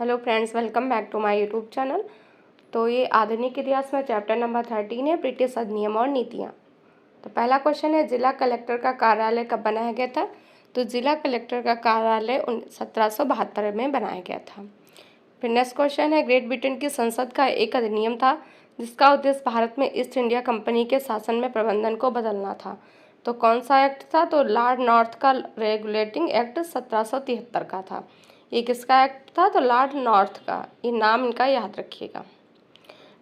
Hello friends, welcome back to my YouTube channel. तो ये आधुनिक इतिहास में चैप्टर नंबर 13 है, ब्रिटिश अधिनियम और नीतियाँ। तो पहला क्वेश्चन है, जिला कलेक्टर का कार्यालय कब बनाया गया था? तो जिला कलेक्टर का कार्यालय 1772 में बनाया गया था। फिर नेक्स्ट क्वेश्चन है, ग्रेट ब्रिटेन की संसद का एक अधिनियम था जिसका उद्देश्य भारत में ईस्ट इंडिया कंपनी के शासन में प्रबंधन को बदलना था। तो कौन सा एक्ट था? तो लॉर्ड नॉर्थ का रेगुलेटिंग एक्ट 1773 का था। ये किसका एक्ट था? तो लॉर्ड नॉर्थ का। ये नाम इनका याद रखिएगा।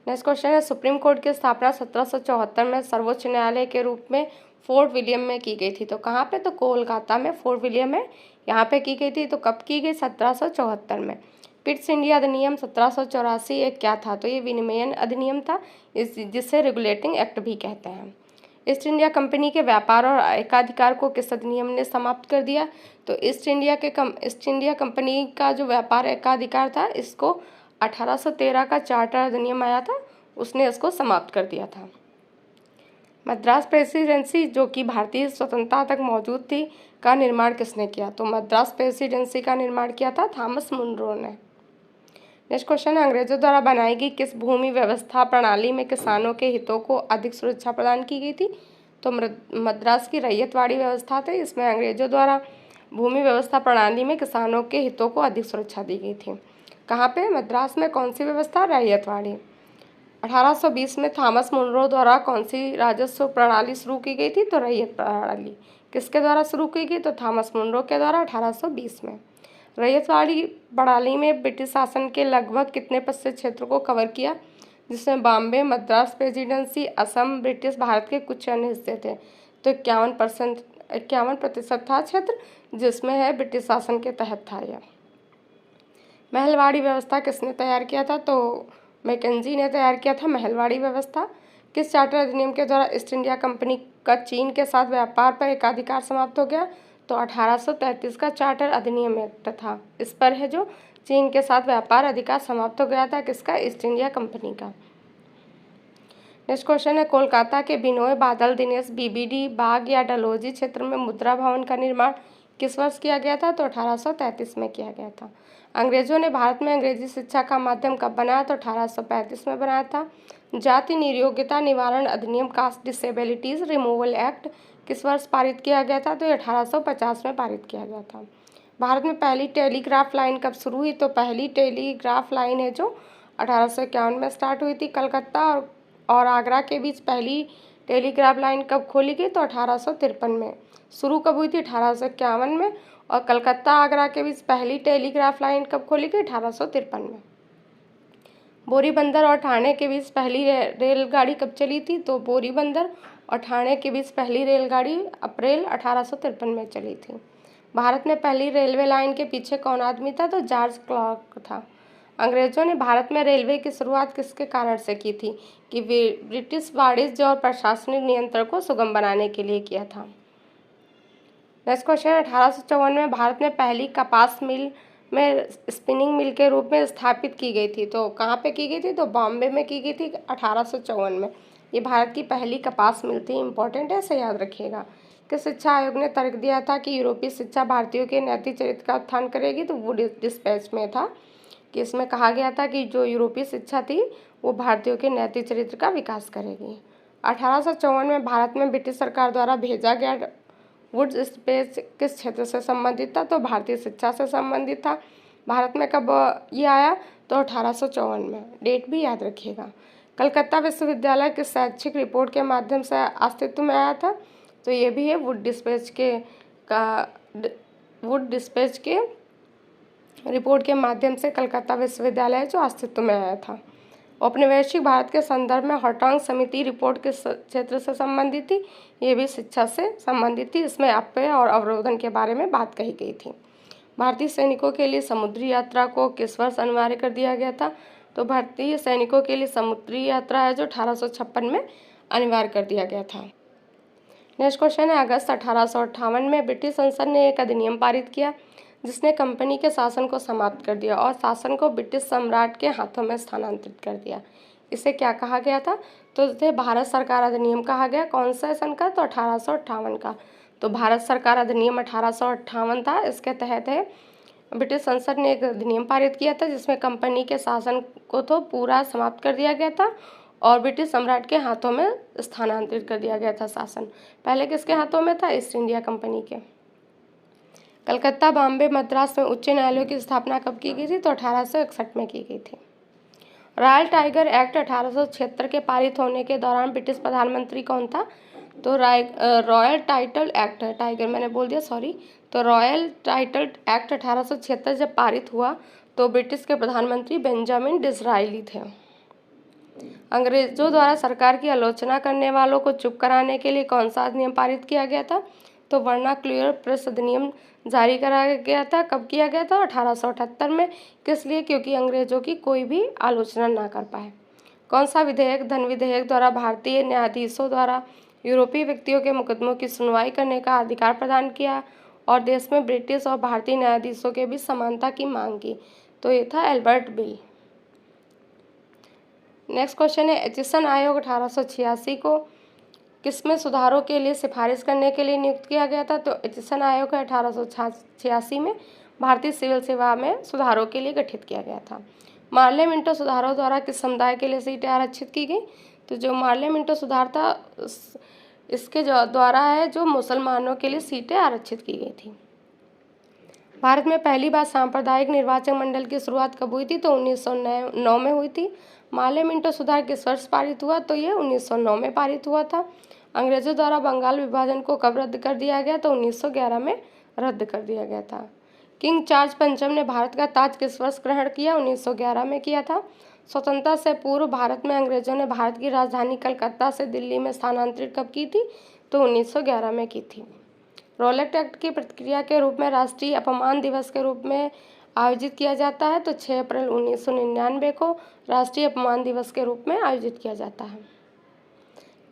नेक्स्ट क्वेश्चन है, सुप्रीम कोर्ट की स्थापना 1774 में सर्वोच्च न्यायालय के रूप में फोर्ट विलियम में की गई थी। तो कहाँ पे? तो कोलकाता में फोर्ट विलियम है, यहाँ पे की गई थी। तो कब की गई? 1774 में। पिट्स इंडिया अधिनियम 1784 एक क्या था? तो ये विनिमयन अधिनियम था, जिसे रेगुलेटिंग एक्ट भी कहते हैं। ईस्ट इंडिया कंपनी के व्यापार और एकाधिकार को किस अधिनियम ने समाप्त कर दिया? तो ईस्ट इंडिया कंपनी का जो व्यापार एकाधिकार था, इसको 1813 का चार्टर अधिनियम आया था, उसने इसको समाप्त कर दिया था। मद्रास प्रेसिडेंसी, जो कि भारतीय स्वतंत्रता तक मौजूद थी, का निर्माण किसने किया? तो मद्रास प्रेसिडेंसी का निर्माण किया था थॉमस मुनरो ने। नेक्स्ट क्वेश्चन है, अंग्रेजों द्वारा बनाई गई किस भूमि व्यवस्था प्रणाली में किसानों के हितों को अधिक सुरक्षा प्रदान की गई थी? तो मद्रास की रैयतवाड़ी व्यवस्था थी, इसमें अंग्रेजों द्वारा भूमि व्यवस्था प्रणाली में किसानों के हितों को अधिक सुरक्षा दी गई थी। कहाँ पे? मद्रास में। कौन सी व्यवस्था? रैयतवाड़ी। 1820 में थॉमस मुनरो द्वारा कौन सी राजस्व प्रणाली शुरू की गई थी? तो रैयत प्रणाली। किसके द्वारा शुरू की गई? तो थॉमस मुनरो के द्वारा 1820 में। रैयतवाड़ी प्रणाली में ब्रिटिश शासन के लगभग कितने प्रतिशत क्षेत्र को कवर किया? जिसमें बॉम्बे, मद्रास प्रेसिडेंसी, असम, ब्रिटिश भारत के कुछ अन्य हिस्से थे। तो 51% था क्षेत्र, जिसमें है ब्रिटिश शासन के तहत था यह। महलवाड़ी व्यवस्था किसने तैयार किया था? तो मैकेंजी ने तैयार किया था महलवाड़ी व्यवस्था। किस चार्टर अधिनियम के द्वारा ईस्ट इंडिया कंपनी का चीन के साथ व्यापार पर एकाधिकार समाप्त हो गया? तो 1833 का चार्टर अधिनियम एक्ट था। इस पर है जो चीन के साथ व्यापार अधिकार समाप्त हो गया था, किसका? ईस्ट इंडिया कंपनी का। नेक्स्ट क्वेश्चन है, कोलकाता के बिनोय बादल दिनेश बीबीडी बाग या डलहौजी क्षेत्र में मुद्रा भवन का निर्माण किस वर्ष किया गया था? तो 1833 में किया गया था। अंग्रेजों ने भारत में अंग्रेजी शिक्षा का माध्यम कब बनाया? तो 1835 में बनाया था। जाति निर्योग्यता निवारण अधिनियम कास्ट डिसेबिलिटीज रिमूवल एक्ट किस वर्ष पारित किया गया था? तो 1850 में पारित किया गया था। भारत में पहली टेलीग्राफ लाइन कब शुरू हुई? तो पहली टेलीग्राफ लाइन है जो 1851 में स्टार्ट हुई थी। कलकत्ता और आगरा के बीच पहली टेलीग्राफ लाइन कब खोली गई? तो 1853 में। शुरू कब हुई थी? 1851 में। और कलकत्ता आगरा के बीच पहली टेलीग्राफ लाइन कब खोली गई? 1853 में। बोरी बंदर और ठाणे के बीच पहली रेलगाड़ी कब चली थी? तो बोरी बंदर और ठाणे के बीच पहली रेलगाड़ी अप्रैल 1853 में चली थी। भारत में पहली रेलवे लाइन के पीछे कौन आदमी था? तो जॉर्ज क्लार्क था। अंग्रेजों ने भारत में रेलवे की शुरुआत किसके कारण से की थी? कि ब्रिटिश वाणिज्य और प्रशासनिक नियंत्रण को सुगम बनाने के लिए किया था। नेक्स्ट क्वेश्चन, 1854 में भारत में पहली कपास मिल में स्पिनिंग मिल के रूप में स्थापित की गई थी। तो कहाँ पे की गई थी? तो बॉम्बे में की गई थी 1854 में। ये भारत की पहली कपास मिल थी। इंपॉर्टेंट है, इसे याद रखिएगा। कि शिक्षा आयोग ने तर्क दिया था कि यूरोपीय शिक्षा भारतीयों के नैतिक चरित्र का उत्थान करेगी? तो वो डिस्पैच में था कि इसमें कहा गया था कि जो यूरोपीय शिक्षा थी वो भारतीयों के नैतिक चरित्र का विकास करेगी। 1854 में भारत में ब्रिटिश सरकार द्वारा भेजा गया वुड स्पेस किस क्षेत्र से संबंधित था? तो भारतीय शिक्षा से संबंधित था। भारत में कब ये आया? तो 1854 में। डेट भी याद रखिएगा। कलकत्ता विश्वविद्यालय किस शैक्षिक रिपोर्ट के माध्यम से अस्तित्व में आया था? तो ये भी है वुड डिस्पैच के रिपोर्ट के माध्यम से कलकत्ता विश्वविद्यालय जो अस्तित्व में आया था। औपनिवेशिक भारत के संदर्भ में हॉटोंग समिति रिपोर्ट किस क्षेत्र से संबंधित थी? ये भी शिक्षा से संबंधित थी। इसमें अपव्यय और अवरोधन के बारे में बात कही गई थी। भारतीय सैनिकों के लिए समुद्री यात्रा को किस वर्ष अनिवार्य कर दिया गया था? तो भारतीय सैनिकों के लिए समुद्री यात्रा है जो 1856 में अनिवार्य कर दिया गया था। नेक्स्ट क्वेश्चन है, अगस्त 1858 में ब्रिटिश संसद ने एक अधिनियम पारित किया जिसने कंपनी के शासन को समाप्त कर दिया और शासन को ब्रिटिश सम्राट के हाथों में स्थानांतरित कर दिया। इसे क्या कहा गया था? तो इसे भारत सरकार अधिनियम कहा गया। कौन सा सन का? तो 1858 का। तो भारत सरकार अधिनियम 1858 था। इसके तहत है ब्रिटिश संसद ने एक अधिनियम पारित किया था जिसमें कंपनी के शासन को तो पूरा समाप्त कर दिया गया था और ब्रिटिश सम्राट के हाथों में स्थानांतरित कर दिया गया था शासन। पहले किसके हाथों में था? ईस्ट इंडिया कंपनी के। कलकत्ता, बॉम्बे, मद्रास में उच्च न्यायालयों की स्थापना कब की गई थी? तो 1861 में की गई थी। रॉयल टाइगर एक्ट 1876 के पारित होने के दौरान ब्रिटिश प्रधानमंत्री कौन था? तो रॉयल टाइटल एक्ट, टाइगर मैंने बोल दिया, सॉरी। तो रॉयल टाइटल एक्ट 1876 जब पारित हुआ तो ब्रिटिश के प्रधानमंत्री बेंजामिन डिसरायली थे। अंग्रेजों द्वारा सरकार की आलोचना करने वालों को चुप कराने के लिए कौन सा अधिनियम पारित किया गया था? तो वर्नाक्युलर प्रेस अधिनियम जारी करा गया था। कब किया गया था? 1878 में। किस लिए? क्योंकि अंग्रेजों की कोई भी आलोचना ना कर पाए। कौन सा विधेयक धन विधेयक द्वारा भारतीय न्यायाधीशों द्वारा यूरोपीय व्यक्तियों के मुकदमों की सुनवाई करने का अधिकार प्रदान किया और देश में ब्रिटिश और भारतीय न्यायाधीशों के बीच समानता की मांग की? तो ये था एल्बर्ट बिल। नेक्स्ट क्वेश्चन है, एचिसन आयोग 1886 को किसमें सुधारों के लिए सिफारिश करने के लिए नियुक्त किया गया था? तो एचिसन आयोग 1886 में भारतीय सिविल सेवा में सुधारों के लिए गठित किया गया था। मार्ले मिंटो सुधारों द्वारा किस समुदाय के लिए सीटें आरक्षित की गई? तो जो मार्ले मिंटो सुधार था इसके द्वारा है जो मुसलमानों के लिए सीटें आरक्षित की गई थी। भारत में पहली बार सांप्रदायिक निर्वाचन मंडल की शुरुआत कब हुई थी? तो 1909 में हुई थी। मार्ले मिंटो सुधार किस वर्ष पारित हुआ? तो ये 1909 में पारित हुआ था। अंग्रेजों द्वारा बंगाल विभाजन को कब रद्द कर दिया गया? तो 1911 में रद्द कर दिया गया था। किंग जॉर्ज पंचम ने भारत का ताज किस वर्ष ग्रहण किया? 1911 में किया था। स्वतंत्रता से पूर्व भारत में अंग्रेजों ने भारत की राजधानी कलकत्ता से दिल्ली में स्थानांतरित कब की थी? तो 1911 में की थी। रॉलेट एक्ट की प्रतिक्रिया के रूप में राष्ट्रीय अपमान दिवस के रूप में आयोजित किया जाता है। तो 6 अप्रैल 1999 को राष्ट्रीय अपमान दिवस के रूप में आयोजित किया जाता है।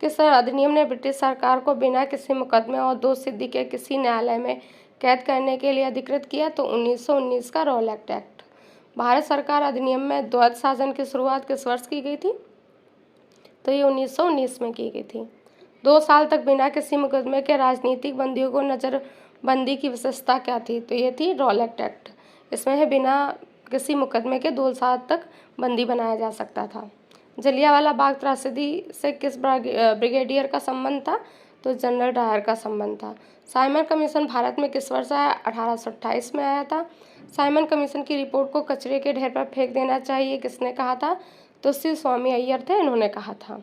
किस अधिनियम ने ब्रिटिश सरकार को बिना किसी मुकदमे और दोष सिद्धि के किसी न्यायालय में कैद करने के लिए अधिकृत किया? तो 1919 का रॉलेट एक्ट। भारत सरकार अधिनियम में द्वैध शासन की शुरुआत किस वर्ष की गई थी? तो ये 1919 में की गई थी। 2 साल तक बिना किसी मुकदमे के राजनीतिक बंदियों को नज़रबंदी की विशेषता क्या थी? तो ये थी रॉलेट एक्ट। इसमें है बिना किसी मुकदमे के 2 साल तक बंदी बनाया जा सकता था। जलियांवाला बाग त्रासदी से किस ब्रिगेडियर का संबंध था? तो जनरल डायर का संबंध था। साइमन कमीशन भारत में किस वर्ष आया? 1828 में आया था। साइमन कमीशन की रिपोर्ट को कचरे के ढेर पर फेंक देना चाहिए किसने कहा था? तो श्री स्वामी अय्यर थे, इन्होंने कहा था।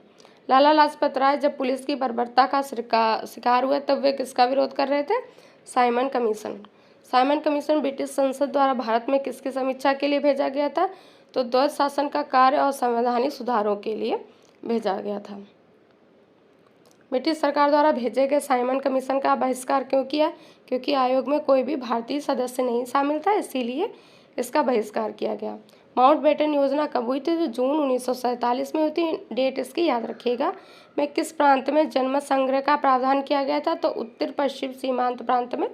लाला लाजपत राय जब पुलिस की बर्बरता का शिकार हुए तब वे किसका विरोध कर रहे थे? Simon commission. Simon commission British संसद द्वारा भारत में किसकी समीक्षा के लिए भेजा गया था? तो द्वैध शासन का कार्य और संवैधानिक सुधारों के लिए भेजा गया था। ब्रिटिश सरकार द्वारा भेजे गए साइमन कमीशन का बहिष्कार क्यों किया? क्योंकि आयोग में कोई भी भारतीय सदस्य नहीं शामिल था, इसीलिए इसका बहिष्कार किया गया। माउंटबेटन योजना कब हुई थी? तो जून 1947 में हुई थी। डेट इसकी याद रखिएगा। में किस प्रांत में जनमत संग्रह का प्रावधान किया गया था? तो उत्तर पश्चिम सीमांत प्रांत में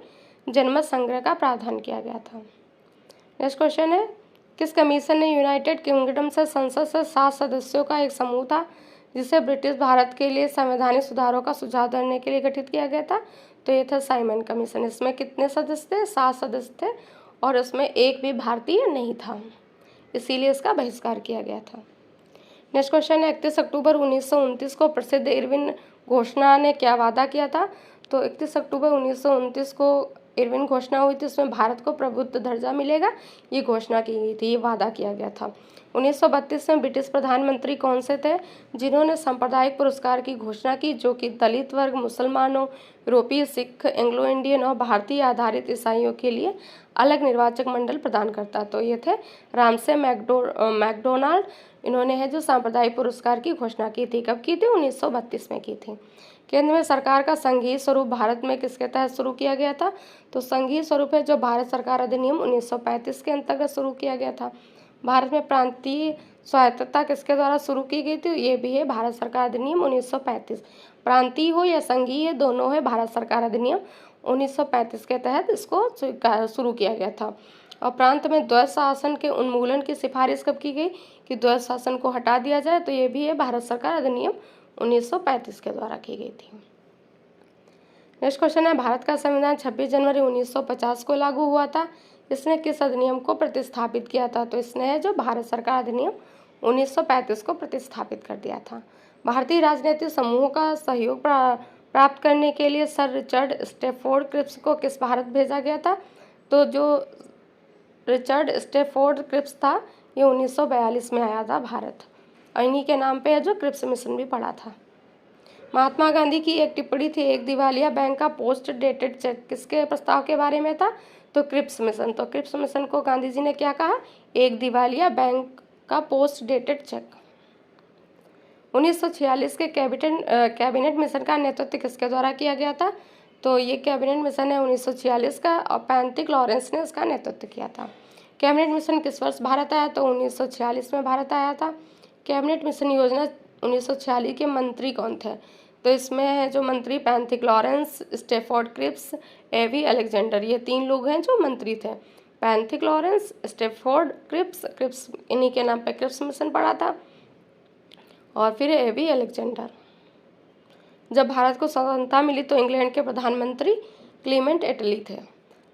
जनमत संग्रह का प्रावधान किया गया था। नेक्स्ट क्वेश्चन है, किस कमीशन ने यूनाइटेड किंगडम से संसद से 7 सदस्यों का एक समूह था जिसे ब्रिटिश भारत के लिए संवैधानिक सुधारों का सुझाव देने के लिए गठित किया गया था? तो ये था साइमन कमीशन। इसमें कितने सदस्य थे? 7 सदस्य थे और इसमें एक भी भारतीय नहीं था, इसीलिए इसका बहिष्कार किया गया था। नेक्स्ट क्वेश्चन है, 31 अक्टूबर 1929 को प्रसिद्ध इरविन घोषणा ने क्या वादा किया था? तो 31 अक्टूबर 1929 को इरविन घोषणा हुई थी, इसमें भारत को प्रभुत्व दर्जा मिलेगा, ये घोषणा की गई थी, ये वादा किया गया था। 1932 में ब्रिटिश प्रधानमंत्री कौन से थे जिन्होंने सांप्रदायिक पुरस्कार की घोषणा की, जो कि दलित वर्ग, मुसलमानों, यूरोपीय, सिख, एंग्लो इंडियन और भारतीय आधारित ईसाइयों के लिए अलग निर्वाचक मंडल प्रदान करता? तो ये थे रामसे मैकडोनाल्ड, इन्होंने है जो सांप्रदायिक पुरस्कार की घोषणा की थी। कब की थी? 1932 में की थी। केंद्र में सरकार का संघीय स्वरूप भारत में किसके तहत शुरू किया गया था? तो संघीय स्वरूप है जो भारत सरकार अधिनियम 1935 के अंतर्गत शुरू किया गया था। भारत में प्रांतीय स्वायत्तता किसके द्वारा शुरू की गई थी? ये भी है भारत सरकार अधिनियम 1935। प्रांतीय हो या संघीय दोनों है, भारत सरकार अधिनियम 1935 के तहत इसको शुरू किया गया था। और प्रांत में द्वैध शासन के उन्मूलन की सिफारिश कब की गई कि द्वैध शासन को हटा दिया जाए? तो ये भी है भारत सरकार अधिनियम 1935 के द्वारा की गई थी। नेक्स्ट क्वेश्चन है, भारत का संविधान 26 जनवरी 1950 को लागू हुआ था, इसने किस अधिनियम को प्रतिस्थापित किया था? तो इसने है जो भारत सरकार अधिनियम 1935 को प्रतिस्थापित कर दिया था। भारतीय राजनीतिक समूहों का सहयोग प्राप्त करने के लिए सर रिचर्ड स्टेफोर्ड क्रिप्स को किस भारत भेजा गया था? तो जो रिचर्ड स्टेफोर्ड क्रिप्स था ये 1942 में आया था भारत, और इन्हीं के नाम पे है जो क्रिप्स मिशन भी पड़ा था। महात्मा गांधी की एक टिप्पणी थी, एक दिवालिया बैंक का पोस्ट डेटेड चेक किसके प्रस्ताव के बारे में था? तो क्रिप्स मिशन। तो क्रिप्स मिशन को गांधी जी ने क्या कहा? एक दिवालिया बैंक का पोस्ट डेटेड चेक। 1946 के कैबिनेट मिशन का नेतृत्व किसके द्वारा किया गया था? तो ये कैबिनेट मिशन है 1946 का, और पैंथिक लॉरेंस ने इसका नेतृत्व किया था। कैबिनेट मिशन किस वर्ष भारत आया? तो 1946 में भारत आया था। कैबिनेट मिशन योजना 1946 के मंत्री कौन थे? तो इसमें है जो मंत्री पैंथिक लॉरेंस, स्टेफोर्ड क्रिप्स, एवी अलेक्जेंडर, ये 3 लोग हैं जो मंत्री थे। पैंथिक लॉरेंस, स्टेफोर्ड क्रिप्स इन्हीं के नाम पे क्रिप्स मिशन पड़ा था, और फिर एवी अलेक्जेंडर। जब भारत को स्वतंत्रता मिली तो इंग्लैंड के प्रधानमंत्री क्लीमेंट एटली थे।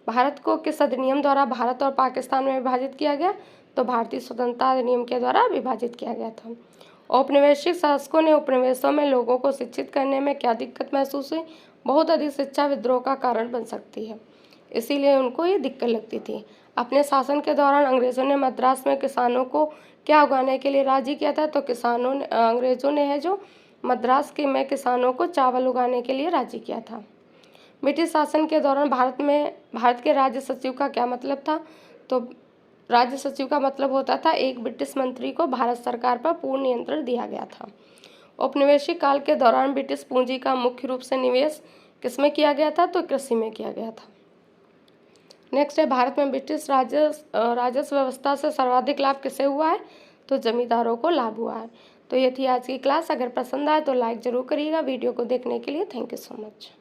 भारत को किस अधिनियम द्वारा भारत और पाकिस्तान में विभाजित किया गया? तो भारतीय स्वतंत्रता अधिनियम के द्वारा विभाजित किया गया था। औपनिवेशिक शासकों ने उपनिवेशों में लोगों को शिक्षित करने में क्या दिक्कत महसूस हुई? बहुत अधिक शिक्षा विद्रोह का कारण बन सकती है, इसीलिए उनको ये दिक्कत लगती थी। अपने शासन के दौरान अंग्रेज़ों ने मद्रास में किसानों को क्या उगाने के लिए राजी किया था? तो अंग्रेज़ों ने है जो मद्रास में किसानों को चावल उगाने के लिए राजी किया था। ब्रिटिश शासन के दौरान भारत के राज्य सचिव का क्या मतलब था? तो राज्य सचिव का मतलब होता था एक ब्रिटिश मंत्री को भारत सरकार पर पूर्ण नियंत्रण दिया गया था। औपनिवेशिक काल के दौरान ब्रिटिश पूंजी का मुख्य रूप से निवेश किसमें किया गया था? तो कृषि में किया गया था। नेक्स्ट है, भारत में ब्रिटिश राजस्व व्यवस्था से सर्वाधिक लाभ किसे हुआ है? तो जमींदारों को लाभ हुआ है। तो ये थी आज की क्लास। अगर पसंद आए तो लाइक ज़रूर करिएगा। वीडियो को देखने के लिए थैंक यू सो मच।